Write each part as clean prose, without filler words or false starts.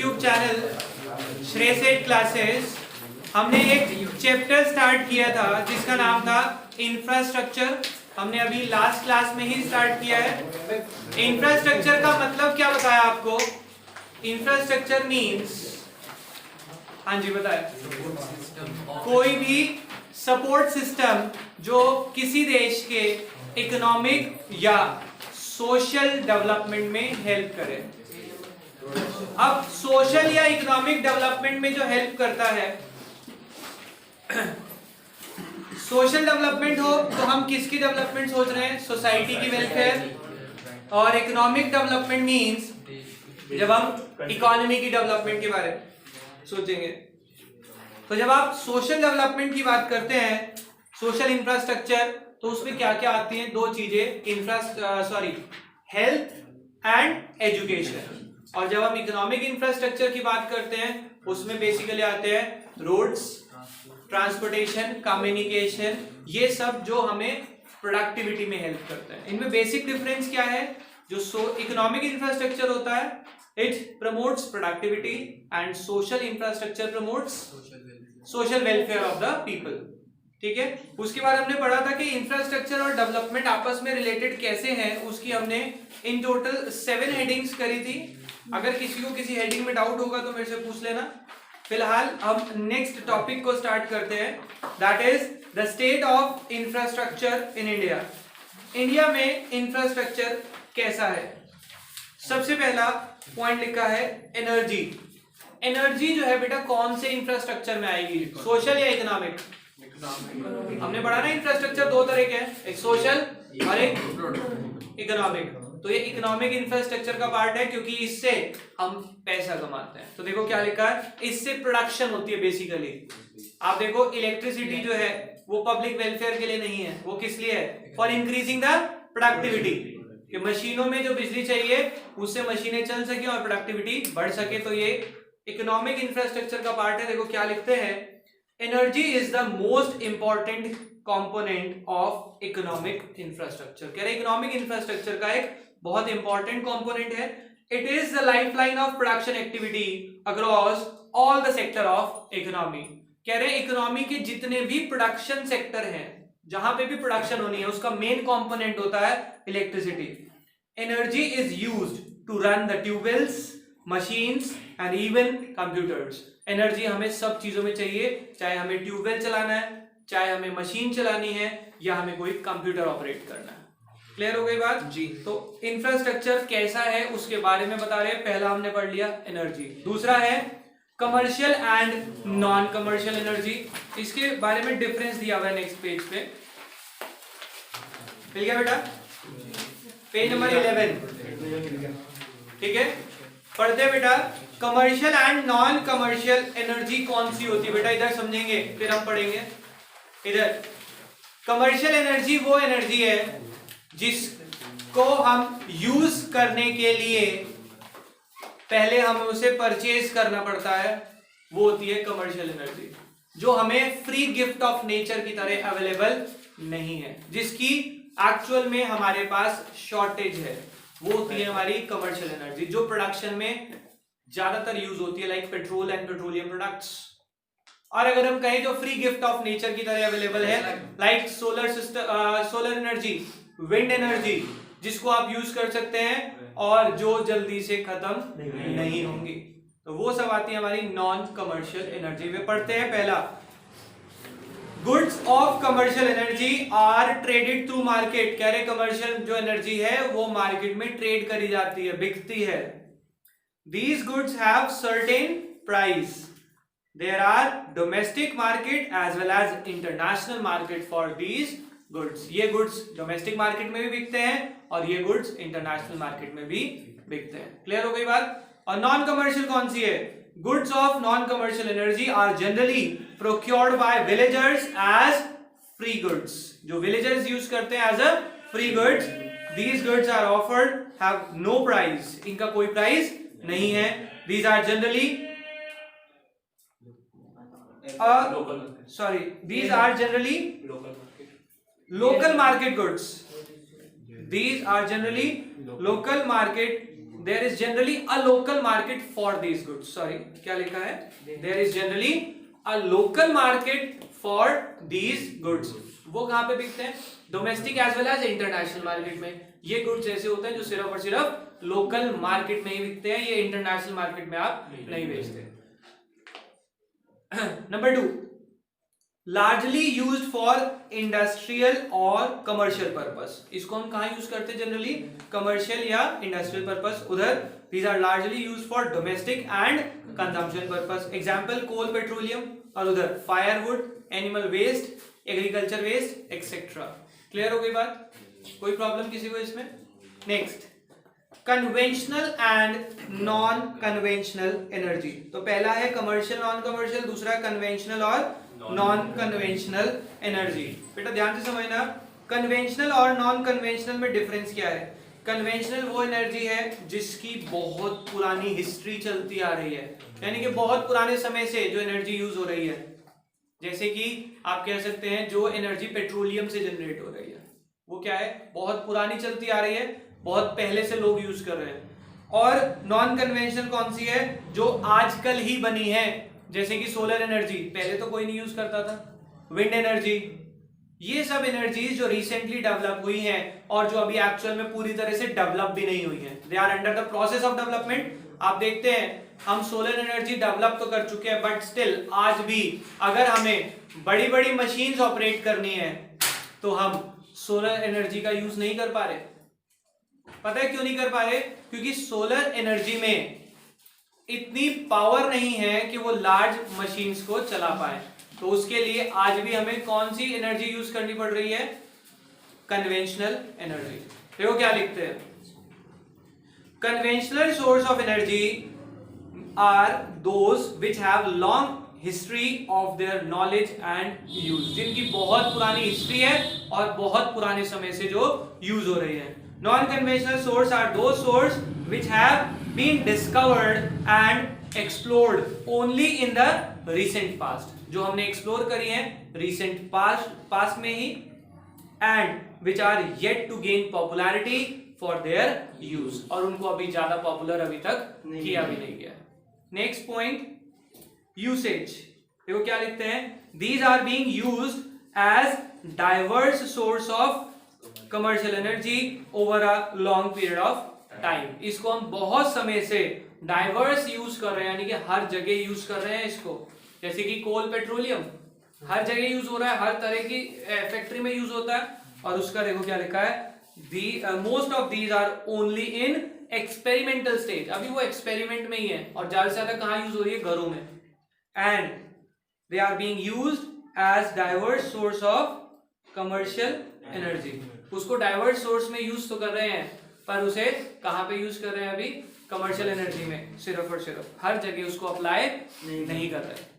YouTube channel श्रेसेट classes हमने एक chapter start किया था जिसका नाम था इंफ्रास्ट्रक्चर। हमने अभी लास्ट क्लास में ही स्टार्ट किया है। इंफ्रास्ट्रक्चर का मतलब क्या बताया आपको? इंफ्रास्ट्रक्चर मींस, हाँ जी बताए, कोई भी सपोर्ट सिस्टम जो किसी देश के इकोनॉमिक या सोशल डेवलपमेंट में हेल्प करे। अब सोशल या इकोनॉमिक डेवलपमेंट में जो हेल्प करता है, सोशल डेवलपमेंट हो तो हम किसकी डेवलपमेंट सोच रहे हैं? सोसाइटी की वेलफेयर। और इकोनॉमिक डेवलपमेंट मींस जब हम इकोनॉमी की डेवलपमेंट के बारे में सोचेंगे। तो जब आप सोशल डेवलपमेंट की बात करते हैं, सोशल इंफ्रास्ट्रक्चर, तो उसमें क्या क्या आती हैं? दो चीजें, हेल्थ एंड एजुकेशन। और जब हम इकोनॉमिक इंफ्रास्ट्रक्चर की बात करते हैं उसमें बेसिकली आते हैं रोड्स, ट्रांसपोर्टेशन, कम्युनिकेशन, ये सब जो हमें प्रोडक्टिविटी में हेल्प करता है। इनमें बेसिक डिफरेंस क्या है? जो इकोनॉमिक इंफ्रास्ट्रक्चर होता है it promotes productivity and social infrastructure promotes social welfare of the people. ठीक है, उसके बाद हमने पढ़ा था कि इंफ्रास्ट्रक्चर और डेवलपमेंट आपस में रिलेटेड कैसे हैं। उसकी हमने इन टोटल 7 हेडिंग्स करी थी। अगर किसी को किसी हेडिंग में डाउट होगा तो मेरे से पूछ लेना। फिलहाल हम नेक्स्ट टॉपिक को स्टार्ट करते हैं, that is the state of infrastructure in India. India में इंफ्रास्ट्रक्चर कैसा है? सबसे पहला पॉइंट लिखा है एनर्जी। एनर्जी जो है बेटा कौन से इंफ्रास्ट्रक्चर में आएगी? सोशल या इकोनॉमिक? हमने पढ़ा ना इंफ्रास्ट्रक्चर दो तरह के हैं, एक सोशल और एक इकोनॉमिक। तो ये इकोनॉमिक इंफ्रास्ट्रक्चर का पार्ट है क्योंकि इससे हम पैसा कमाते हैं। तो देखो क्या लिखा है, इससे प्रोडक्शन होती है बेसिकली। आप देखो इलेक्ट्रिसिटी जो है वो पब्लिक वेलफेयर के लिए नहीं है, वो किस लिए है? For increasing the productivity. कि मशीनों में जो बिजली चाहिए उससे मशीनें चल सके और प्रोडक्टिविटी बढ़ सके। तो ये इकोनॉमिक इंफ्रास्ट्रक्चर का पार्ट है। देखो क्या लिखते हैं, energy is the most important component of economic infrastructure. कह रहे इकोनॉमिक इंफ्रास्ट्रक्चर का एक बहुत इंपॉर्टेंट कंपोनेंट है। It is the lifeline of production activity across all the sector of economy. कह रहे इकोनॉमी के जितने भी प्रोडक्शन सेक्टर हैं, जहां पे भी प्रोडक्शन होनी है, उसका मेन कंपोनेंट होता है electricity. Energy is used to run the tubewells, machines and even computers. Energy हमें सब चीजों में चाहिए, चाहे हमें ट्यूबवेल चलाना है, चाहे हमें मशीन चलानी है, या हमें कोई कंप्यूटर ऑपरेट करना है। क्लियर हो गई बात जी? तो इंफ्रास्ट्रक्चर कैसा है उसके बारे में बता रहे हैं। पहला हमने पढ़ लिया एनर्जी। दूसरा है commercial and non commercial energy. इसके बारे में डिफरेंस दिया हुआ है नेक्स्ट पेज पे। मिल गया बेटा? Page number 11। ठीक है, पढ़ते हैं बेटा। Commercial and non commercial energy कौन सी होती है बेटा? इधर समझेंगे फिर हम पढ़ेंगे। इधर कमर्शियल एनर्जी वो एनर्जी है जिसको हम यूज करने के लिए पहले हमें उसे परचेज करना पड़ता है, वो होती है कमर्शियल एनर्जी, जो हमें फ्री गिफ्ट ऑफ नेचर की तरह अवेलेबल नहीं है, जिसकी एक्चुअल में हमारे पास शॉर्टेज है। वो होती है हमारी कमर्शियल एनर्जी, जो प्रोडक्शन में ज्यादातर यूज होती है, like petrol and petroleum products. और अगर हम कहें जो फ्री गिफ्ट ऑफ नेचर की तरह अवेलेबल है, like solar energy, wind energy, जिसको आप यूज कर सकते हैं और जो जल्दी से खत्म नहीं होंगी, तो वो सब आती है हमारी नॉन कमर्शियल एनर्जी में। पढ़ते हैं पहला, goods of commercial energy are traded through market. कह रहे कमर्शियल जो एनर्जी है वो मार्केट में ट्रेड करी जाती है, बिकती है। These goods have certain price. There are domestic market as well as international market for these goods. ये गुड्स डोमेस्टिक मार्केट में भी बिकते हैं और ये गुड्स इंटरनेशनल मार्केट में भी बिकते हैं। क्लियर हो गई बात? और नॉन कमर्शियल कौन सी है? Goods of non commercial energy are generally procured by villagers as free goods. जो विलेजर्स यूज करते हैं as a free goods. These goods are offered have no price. इनका कोई प्राइस नहीं है। These are generally these are generally local market goods. These are generally local market there is generally a local market for these goods. Sorry, क्या लिखा है? There is generally a local market for these goods. वो कहां पे बिकते हैं? Domestic as well as international market में. ये गुड्स ऐसे होते हैं जो सिर्फ और सिर्फ लोकल मार्केट में ही बिकते हैं, ये इंटरनेशनल मार्केट में आप नहीं बेचते. Number 2, largely used for industrial और कमर्शियल पर्पस. इसको हम कहां यूज करते हैं? जनरली कमर्शियल या इंडस्ट्रियल पर्पस. उधर these are largely used for domestic and consumption purpose. Example coal, petroleum, और उधर firewood, animal waste, agriculture waste etcetera. Clear हो गई बात? कोई प्रॉब्लम किसी को इसमें? Next, conventional and non conventional energy. तो पहला है कमर्शियल नॉन कमर्शियल, दूसरा कन्वेंशनल और नॉन कन्वेंशनल एनर्जी. बेटा ध्यान से समझना, कन्वेंशनल और नॉन कन्वेंशनल में डिफरेंस क्या है? कन्वेंशनल वो एनर्जी है जिसकी बहुत पुरानी हिस्ट्री चलती आ रही है, यानी कि बहुत पुराने समय से जो एनर्जी यूज हो रही है. जैसे कि आप कह सकते हैं जो एनर्जी पेट्रोलियम से जनरेट हो रही है, वो क्या है? बहुत पुरानी चलती आ रही है, बहुत पहले से लोग यूज कर रहे हैं. और नॉन कन्वेंशनल कौन सी है? जो आजकल ही बनी है, जैसे कि सोलर एनर्जी, पहले तो कोई नहीं यूज करता था. विंड एनर्जी, ये सब एनर्जीज जो रिसेंटली डेवलप हुई हैं और जो अभी एक्चुअल में पूरी तरह से डेवलप भी नहीं हुई हैं. They are under the process of development. आप देखते हैं हम सोलर एनर्जी डेवलप तो कर चुके हैं, बट स्टिल आज भी अगर हमें बड़ी बड़ी मशीन्स ऑपरेट करनी है तो हम सोलर एनर्जी का यूज नहीं कर पा रहे. पता है क्यों नहीं कर पा रहे? क्योंकि सोलर एनर्जी में इतनी पावर नहीं है कि वो लार्ज मशीन्स को चला पाए. तो उसके लिए आज भी हमें कौन सी एनर्जी यूज करनी पड़ रही है? Conventional energy. देखो क्या लिखते हैं, conventional source of energy are those which have long history of their knowledge and use. जिनकी बहुत पुरानी हिस्ट्री है और बहुत पुराने समय से जो यूज हो रही है. Non conventional source are those source which have been discovered and explored only in the recent past. जो हमने एक्सप्लोर करी है रिसेंट पास्ट में ही, and which are yet to gain popularity for their use. और उनको अभी ज्यादा पॉपुलर अभी तक किया भी नहीं गया. Next point, usage. देखो क्या लिखते हैं, these are being used as diverse source of commercial energy over a long period of time. इसको हम बहुत समय से डाइवर्स यूज कर रहे हैं, यानी कि हर जगह यूज कर रहे हैं इसको. जैसे कि कोल, पेट्रोलियम हर जगह यूज हो रहा है, हर तरह की फैक्ट्री में यूज होता है. और उसका देखो क्या लिखा है, most of these are only in experimental stage. अभी वो एक्सपेरिमेंट में ही है और ज्यादा से ज्यादा कहां यूज हो रही है? घरों में. And they are being used as diverse source of commercial energy. उसको डाइवर्स सोर्स में यूज तो कर रहे हैं, पर उसे कहां पे यूज कर रहे हैं? अभी कमर्शियल एनर्जी में सिर्फ और सिर्फ. हर जगह उसको अप्लाई नहीं कर रहे.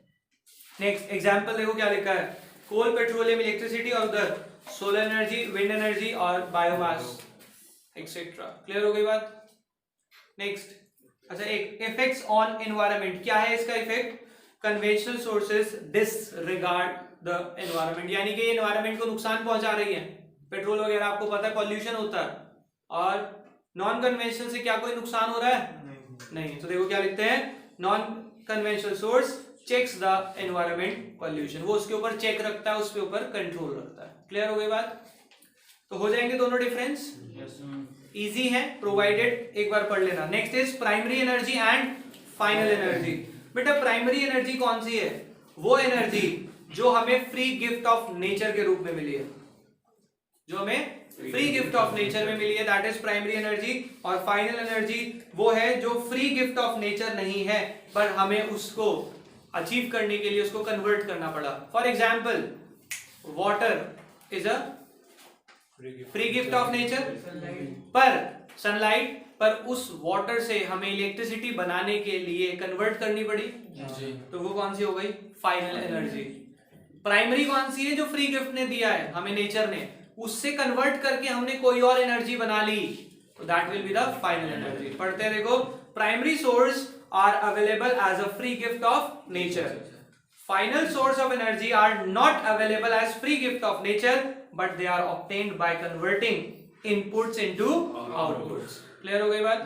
नेक्स्ट एग्जांपल देखो क्या लिखा है, कोल, पेट्रोलियम, इलेक्ट्रिसिटी, और उधर सोलर एनर्जी, विंड एनर्जी और बायोमास एक्सेट्रा. क्लियर हो गई बात? नेक्स्ट, अच्छा, एक इफेक्ट्स ऑन एनवायरनमेंट. क्या है इसका effect? Conventional sources disregard the environment, यानी कि एनवायरनमेंट को नुकसान पहुंचा रही है. पेट्रोल वगैरह आपको पता है पॉल्यूशन होता है, और नॉन कन्वेंशनल से क्या कोई नुकसान हो रहा है? नहीं. तो देखो क्या लिखते हैं, non conventional source checks the environment pollution. वो उसके ऊपर चेक रखता है, उसके ऊपर कंट्रोल रखता है. क्लियर हो गई बात? तो हो जाएंगे दोनों डिफरेंस. इजी है, प्रोवाइडेड एक बार पढ़ लेना. Next is primary energy and final energy. बेटा प्राइमरी एनर्जी कौन सी है? वो एनर्जी जो हमें फ्री गिफ्ट ऑफ नेचर के रूप में मिली है, जो हमें फ्री गिफ्ट ऑफ नेचर में मिली है, दैट इज प्राइमरी एनर्जी. और फाइनल एनर्जी वो है जो फ्री गिफ्ट ऑफ नेचर नहीं है, पर हमें उसको अचीव करने के लिए उसको कन्वर्ट करना पड़ा. For example, water is a free gift of nature, पर सनलाइट, पर उस वाटर से हमें इलेक्ट्रिसिटी बनाने के लिए कन्वर्ट करनी पड़ी, तो वो कौन सी हो गई? Final energy. प्राइमरी कौन सी है? जो फ्री गिफ्ट ने दिया है हमें नेचर ने, उससे कन्वर्ट करके हमने कोई और एनर्जी बना ली, तो that will be the final energy. पढ़ते हैं देखो, primary source are available as a free gift of nature. Final source of energy are not available as free gift of nature, but they are obtained by converting inputs into outputs. Clear हो गई बात?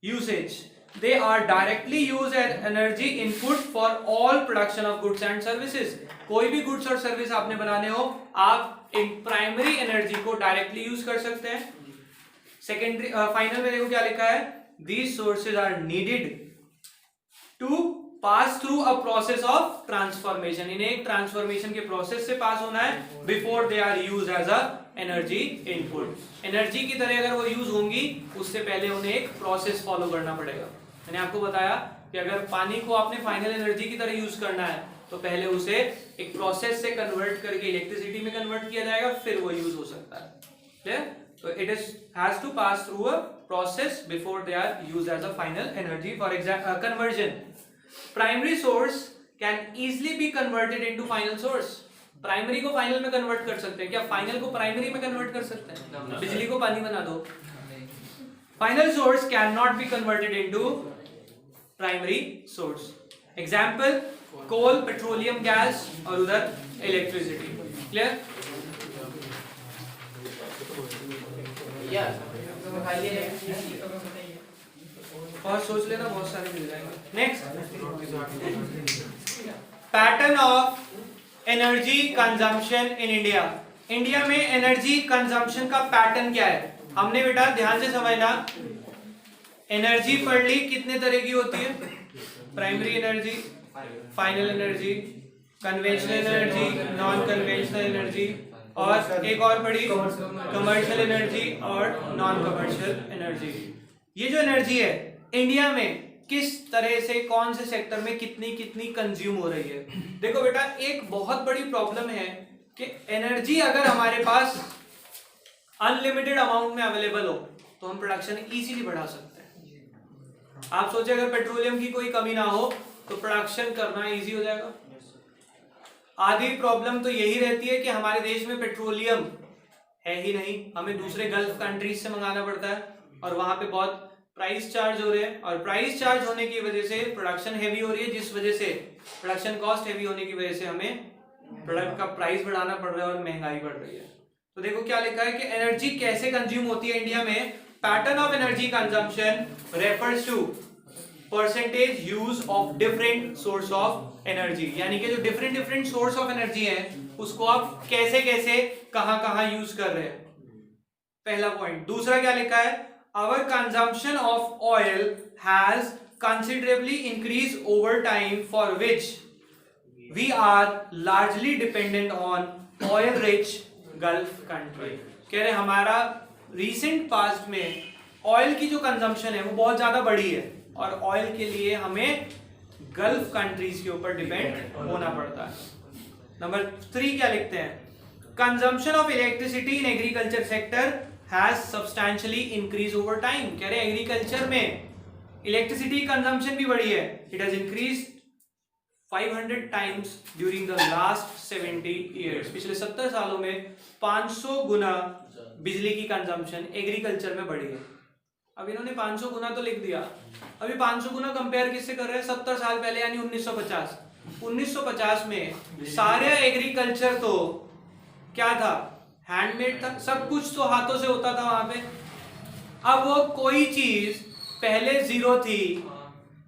usage. They are directly used as energy input for all production of goods and services. कोई भी goods और service आपने बनाने हो, आप एक प्राइमरी एनर्जी को डायरेक्टली यूज कर सकते हैं. सेकेंडरी फाइनल में देखो क्या लिखा है, these sources are needed to pass through a process of transformation. इन्हें एक ट्रांसफॉर्मेशन के प्रोसेस से पास होना है before they are use as a energy input. Energy की तरह अगर वो यूज होंगी उससे पहले उन्हें एक प्रोसेस फॉलो करना पड़ेगा. मैंने आपको बताया कि अगर पानी को आपने फाइनल एनर्जी की तरह यूज करना है तो पहले उसे एक प्रोसेस से कन्वर्ट करके इलेक्ट्रिसिटी में कन्वर्ट किया जाएगा, फिर वो यूज हो सकता है. क्लियर? तो it is has to pass through a process before they are used as a final energy. For example, conversion. Primary source can easily be converted into final source. Primary को final में convert कर सकते हैं. क्या final को primary में convert कर सकते हैं? बिजली को पानी बना दो. Final source can not be converted into primary source. Example, coal, petroleum gas और उधर इलेक्ट्रिसिटी. क्लियर? और सोच लेना, बहुत सारे मिल जाएंगे. Next, pattern of energy consumption in India. India में एनर्जी कंजम्पशन का पैटर्न क्या है? हमने बेटा ध्यान से समझना, एनर्जी पढ़ ली कितने तरह की होती है? Primary energy, final energy, conventional energy, non conventional energy, और एक और पढ़ी कमर्शियल एनर्जी और नॉन कमर्शियल एनर्जी. ये जो एनर्जी है इंडिया में किस तरह से, कौन से सेक्टर में कितनी कितनी कंज्यूम हो रही है? देखो बेटा, एक बहुत बड़ी प्रॉब्लम है कि एनर्जी अगर हमारे पास अनलिमिटेड अमाउंट में अवेलेबल हो तो हम प्रोडक्शन इजीली बढ़ा सकते हैं. आप सोचे अगर पेट्रोलियम की कोई कमी ना हो तो प्रोडक्शन करना इजी हो जाएगा. आधी प्रॉब्लम तो यही रहती है कि हमारे देश में पेट्रोलियम है ही नहीं, हमें दूसरे गल्फ कंट्रीज से मंगाना पड़ता है और वहां पे बहुत प्राइस चार्ज हो रहे हैं, और प्राइस चार्ज होने की वजह से प्रोडक्शन हैवी हो रही है, जिस वजह से प्रोडक्शन कॉस्ट हैवी होने की वजह से हमें प्रोडक्ट का प्राइस बढ़ाना पड़ रहा है और महंगाई बढ़ रही है. तो देखो क्या लिखा है कि एनर्जी कैसे कंज्यूम होती है इंडिया में. Pattern of energy consumption refers to percentage use of different source of energy. यानी कि जो डिफरेंट सोर्स ऑफ एनर्जी है उसको आप कैसे कैसे कहां कहां यूज कर रहे हैं, पहला पॉइंट. दूसरा क्या लिखा है, our consumption of oil has considerably increased over time, for which we are largely dependent on oil rich Gulf country. कह रहे हमारा recent past में ऑयल की जो कंजम्पशन है वो बहुत ज्यादा बढ़ी है और ऑयल के लिए हमें गल्फ कंट्रीज के ऊपर डिपेंड होना पड़ता है. नंबर 3 क्या लिखते हैं, consumption of electricity in agriculture sector has substantially increased over time. कह रहे एग्रीकल्चर में इलेक्ट्रिसिटी कंजम्पशन भी बढ़ी है. It has increased 500 times during the last 70 years. पिछले 70 सालों में 500 गुना बिजली की कंजम्पशन एग्रीकल्चर में बढ़ी है. अब इन्होंने 500 गुना तो लिख दिया, अभी 500 गुना कंपेयर किससे कर रहे हैं? 70 साल पहले यानी 1950. 1950 में सारे एग्रीकल्चर तो क्या था? हैंडमेड था, सब कुछ तो हाथों से होता था वहां पे. अब वो कोई चीज पहले 0 थी,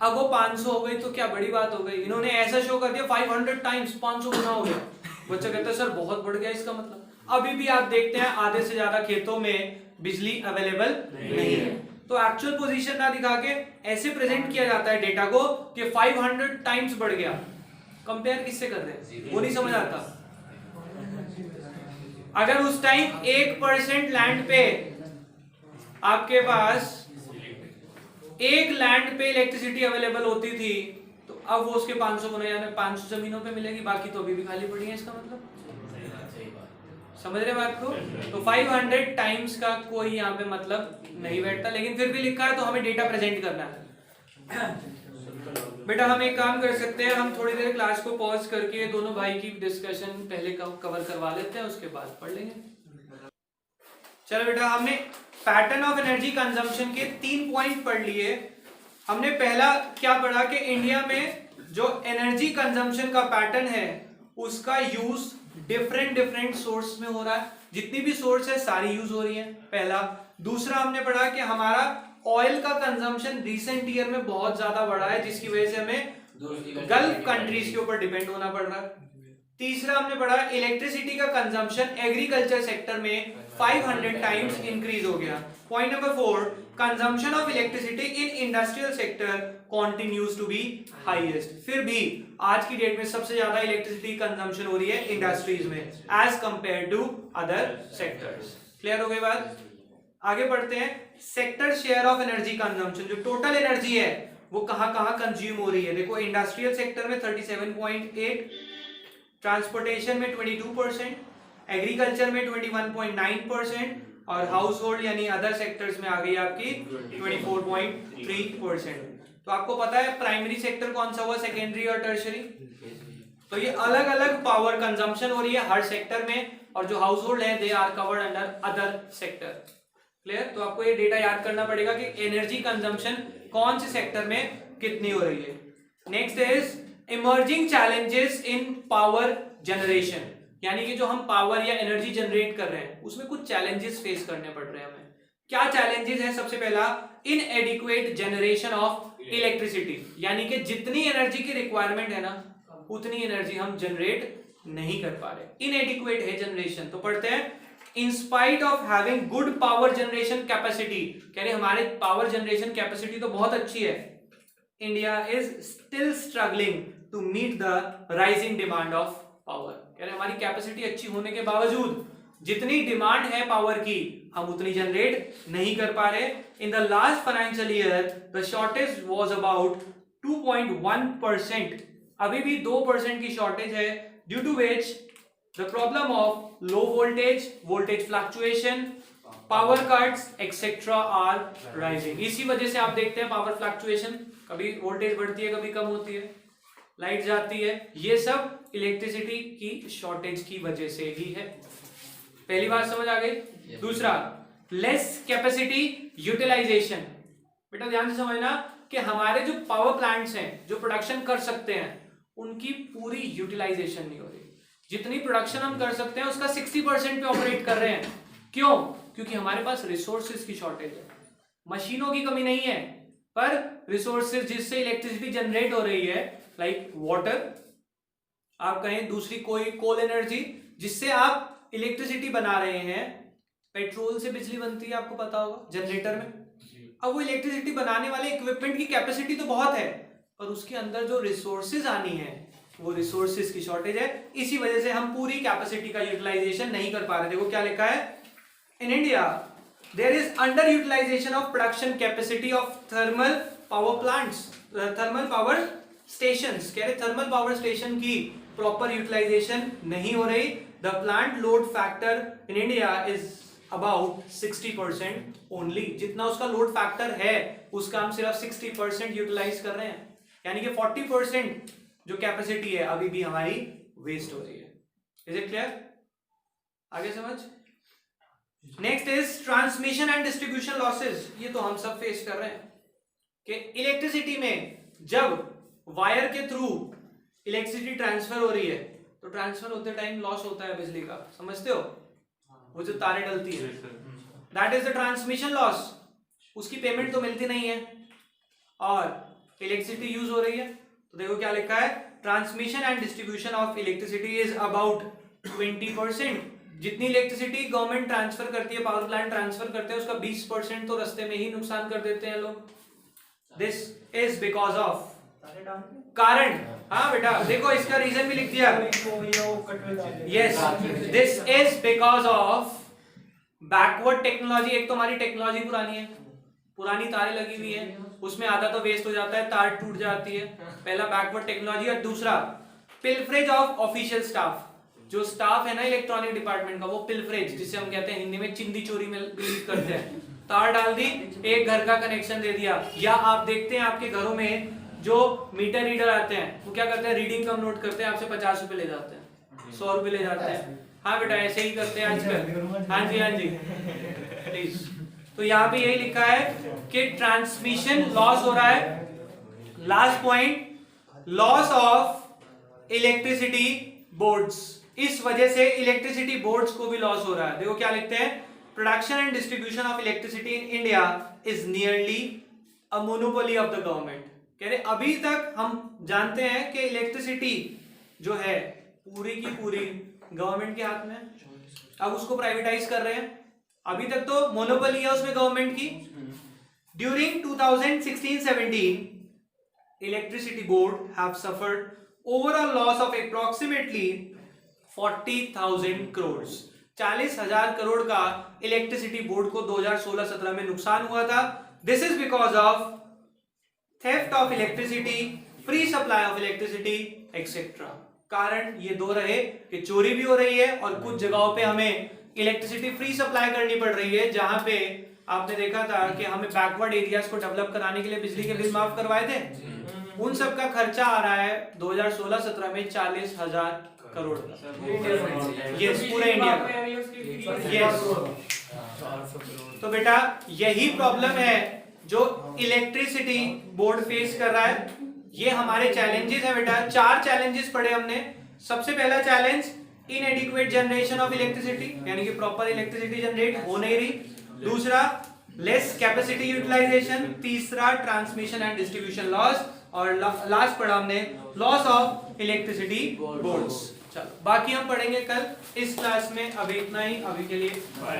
अब वो 500 हो गई, तो क्या बड़ी बात हो गई? इन्होंने ऐसा शो कर दिया 500 टाइम्स 500 गुना हो गया. बच्चा कहता है सर बहुत बढ़ गया, इसका मतलब अभी भी आप देखते हैं आधे से ज्यादा खेतों में बिजली अवेलेबल नहीं है. तो एक्चुअल पोजीशन ना दिखा के ऐसे प्रेजेंट किया जाता है डेटा को कि 500 टाइम्स बढ़ गया. कंपेयर किससे कर रहे हैं वो नहीं समझ आता. अगर उस टाइम 1% लैंड पे आपके पास 1 लैंड पे इलेक्ट्रिसिटी अवेलेबल होती थी तो अब वो उसके 500 गुना यानी 500 जमीनों पे मिलेगी, बाकी तो अभी भी खाली पड़ी है. इसका मतलब समझ रहे बात को? तो 500 टाइम्स का कोई यहाँ पे मतलब नहीं बैठता, लेकिन फिर भी लिखा है तो हमें डेटा प्रेजेंट करना है. बेटा हम एक काम कर सकते हैं, हम थोड़ी देर क्लास को पॉज करके दोनों भाई की डिस्कशन पहले कवर करवा लेते हैं, उसके बाद पढ़ लेंगे. चलो बेटा, हमने पैटर्न ऑफ एनर्जी कंजम्पशन के 3 पॉइंट पढ़ लिए. हमने पहला क्या पढ़ा कि इंडिया में जो एनर्जी कंजम्पशन का पैटर्न है उसका यूज डिफरेंट सोर्स में हो रहा है. जितनी भी सोर्स है सारी यूज हो रही है, पहला. दूसरा हमने पढ़ा कि हमारा ऑयल का कंजम्पशन रिसेंट ईयर में बहुत ज्यादा बढ़ा है, जिसकी वजह से हमें गल्फ कंट्रीज के ऊपर डिपेंड होना पड़ रहा है। तीसरा हमने पढ़ा इलेक्ट्रिसिटी का कंजम्पशन एग्रीकल्चर सेक्टर में 500 टाइम्स इंक्रीज हो गया। Point number 4, consumption of electricity in industrial sector continues to be highest. फिर भी आज की डेट में सबसे ज्यादा इलेक्ट्रिसिटी कंजम्पशन हो रही है इंडस्ट्रीज में as compare to other sectors. Clear हो गई बात? आगे बढ़ते हैं। Sector share of energy consumption, जो टोटल एनर्जी है वो कहां कहां कंज्यूम हो रही है। देखो इंडस्ट्रियल सेक्टर में 37.8, ट्रांसपोर्टेशन में 22%, एग्रीकल्चर में 21.9% और हाउस होल्ड यानी अदर सेक्टर्स में आ गई आपकी 24.3%। तो आपको पता है प्राइमरी सेक्टर कौन सा हुआ, सेकेंडरी और टर्शरी। तो ये अलग अलग पावर कंजम्पशन हो रही है हर सेक्टर में, और जो हाउस होल्ड है they are covered under other sector. Clear? तो आपको ये डेटा याद करना पड़ेगा कि एनर्जी कंजम्पशन कौन से सेक्टर में कितनी हो रही है। Next is emerging challenges in power generation, यानी कि जो हम पावर या एनर्जी जनरेट कर रहे हैं उसमें कुछ चैलेंजेस फेस करने पड़ रहे हैं हमें। क्या चैलेंजेस है? सबसे पहला, इनएडिक्वेट जनरेशन ऑफ इलेक्ट्रिसिटी, यानी कि जितनी एनर्जी की रिक्वायरमेंट है ना उतनी एनर्जी हम जनरेट नहीं कर पा रहे। इनएडिक्वेट है जनरेशन। तो पढ़ते हैं, in spite of having good power generation capacity, कह रहे हमारे पावर जनरेशन कैपेसिटी तो बहुत अच्छी है, India is still struggling to meet the rising demand of power. कह रहे हमारी कैपेसिटी अच्छी होने के बावजूद जितनी डिमांड है पावर की हम उतनी जनरेट नहीं कर पा रहे। In the last financial year the shortage was about 2.1%, अभी भी 2% की शॉर्टेज है, due to which the problem of low voltage fluctuation, power cuts etcetera are rising. इसी वजह से आप देखते हैं पावर फ्लक्चुएशन, कभी वोल्टेज बढ़ती है कभी कम होती है, लाइट जाती है, ये सब इलेक्ट्रिसिटी की शॉर्टेज की वजह से ही है। पहली बात समझ आ गई। दूसरा, लेस कैपेसिटी यूटिलाइजेशन। बेटा ध्यान से समझना कि हमारे जो पावर प्लांट्स हैं जो प्रोडक्शन कर सकते हैं उनकी पूरी यूटिलाइजेशन नहीं हो रही। जितनी प्रोडक्शन हम कर सकते हैं उसका 60% पे ऑपरेट कर रहे हैं। क्यों? क्योंकि हमारे पास रिसोर्सेज की शॉर्टेज है। मशीनों की कमी नहीं है, पर रिसोर्सेज जिससे इलेक्ट्रिसिटी जनरेट हो रही है, लाइक वाटर, आप कहें दूसरी कोई कोल एनर्जी जिससे आप इलेक्ट्रिसिटी बना रहे हैं। पेट्रोल से बिजली बनती है, आपको पता होगा, जनरेटर में। अब वो इलेक्ट्रिसिटी बनाने वाले इक्विपमेंट की कैपेसिटी तो बहुत है, पर उसके अंदर जो रिसोर्सेज आनी है वो रिसोर्सेज की शॉर्टेज है। इसी वजह से हम पूरी कैपेसिटी का यूटिलाइजेशन नहीं कर पा रहे। देखो क्या लिखा है, in India there is under utilization of production capacity of thermal power plants, thermal power stations. कह रहे थर्मल पावर स्टेशन की प्रॉपर यूटिलाइजेशन नहीं हो रही। The plant load factor in India is about 60% only. जितना उसका लोड फैक्टर है उसका हम सिर्फ 60% यूटिलाइज कर रहे हैं, यानी कि 40% जो कैपेसिटी है अभी भी हमारी वेस्ट हो रही है। Is it clear? आगे समझ। Next is transmission and distribution losses. ये तो हम सब फेस कर रहे हैं कि इलेक्ट्रिसिटी में जब वायर के थ्रू इलेक्ट्रिसिटी ट्रांसफर हो रही है तो ट्रांसफर होते टाइम लॉस होता है बिजली का, समझते हो? वो जो तारें डलती है, that is the transmission loss. उसकी पेमेंट तो मिलती नहीं है और इलेक्ट्रिसिटी यूज हो रही है। तो देखो क्या लिखा है, transmission and distribution of electricity is about 20%। जितनी इलेक्ट्रिसिटी गवर्नमेंट ट्रांसफर करती है, पावर प्लांट ट्रांसफर करते हैं, उसका 20% तो रास्ते में ही नुकसान कर देते हैं लोग। दिस इज बिकॉज ऑफ कारण। हाँ बेटा देखो इसका रीजन भी लिख दिया। Yes, this is because of backward technology. एक तो हमारी टेक्नोलॉजी पुरानी है, पुरानी तारें लगी हुई है, उसमें आधा तो वेस्ट हो जाता है, तार टूट जाती है। पहला बैकवर्ड टेक्नोलॉजी। और दूसरा पिलफरेज ऑफ ऑफिशियल स्टाफ। जो स्टाफ है ना इलेक्ट्रॉनिक डिपार्टमेंट का, वो पिलफरेज, जिसे हम कहते हैं हिंदी में चिंदी चोरी में बिलीव करते हैं। तार डाल दी, एक घर का कनेक्शन दे दिया। या आप देखते हैं आपके घरों में जो मीटर रीडर आते हैं वो क्या करते हैं, रीडिंग कम नोट करते हैं, आपसे 50 रुपए ले जाते हैं, 100 रुपए ले जाते हैं। हाँ बेटा ऐसे ही करते हैं आजकल। हाँ जी हाँ जी प्लीज। तो यहाँ पे यही लिखा है कि ट्रांसमिशन लॉस हो रहा है। Last point, loss of electricity boards. इस वजह से इलेक्ट्रिसिटी बोर्ड्स को भी लॉस हो रहा है। देखो क्या लिखते हैं, production and distribution of electricity in India is nearly a monopoly of the government. कह रहे अभी तक हम जानते हैं कि इलेक्ट्रिसिटी जो है पूरी की पूरी गवर्नमेंट के हाथ में है, अब उसको प्राइवेटाइज कर रहे हैं। अभी तक तो मोनोपोली है उसमें गवर्नमेंट की। During 2016-17 electricity board have suffered overall loss of approximately 40,000 crore. 40,000 crore का इलेक्ट्रिसिटी बोर्ड को 2016-17 में नुकसान हुआ था। This is because of theft of electricity, free supply of electricity etcetera. कारण ये दो रहे कि चोरी भी हो रही है और कुछ जगहों पे हमें इलेक्ट्रिसिटी फ्री सप्लाई करनी पड़ रही है, जहां पे आपने देखा था कि हमें बैकवर्ड एरियाज को डेवलप कराने के लिए बिजली के बिल माफ करवाए थे। उन सब का खर्चा आ रहा है 2016-17 में 40,000 करोड़। यस, पूरे इंडिया का। यस, तो बेटा यही प्रॉब्लम है जो इलेक्ट्रिसिटी बोर्ड फेस कर रहा है। ये हमारे चैलेंजेस है बेटा। 4 चैलेंजेस पढ़े हमने। सबसे पहला चैलेंज इनएडिक्वेट जनरेशन ऑफ इलेक्ट्रिसिटी, यानी कि प्रॉपर इलेक्ट्रिसिटी जनरेट हो नहीं रही। दूसरा लेस कैपेसिटी यूटिलाइजेशन। तीसरा ट्रांसमिशन एंड डिस्ट्रीब्यूशन लॉस। और लास्ट पढ़ा हमने लॉस ऑफ इलेक्ट्रिसिटी बोर्ड्स। चलो बाकी हम पढ़ेंगे कल इस क्लास में। अभी इतना ही, अभी के लिए बाय।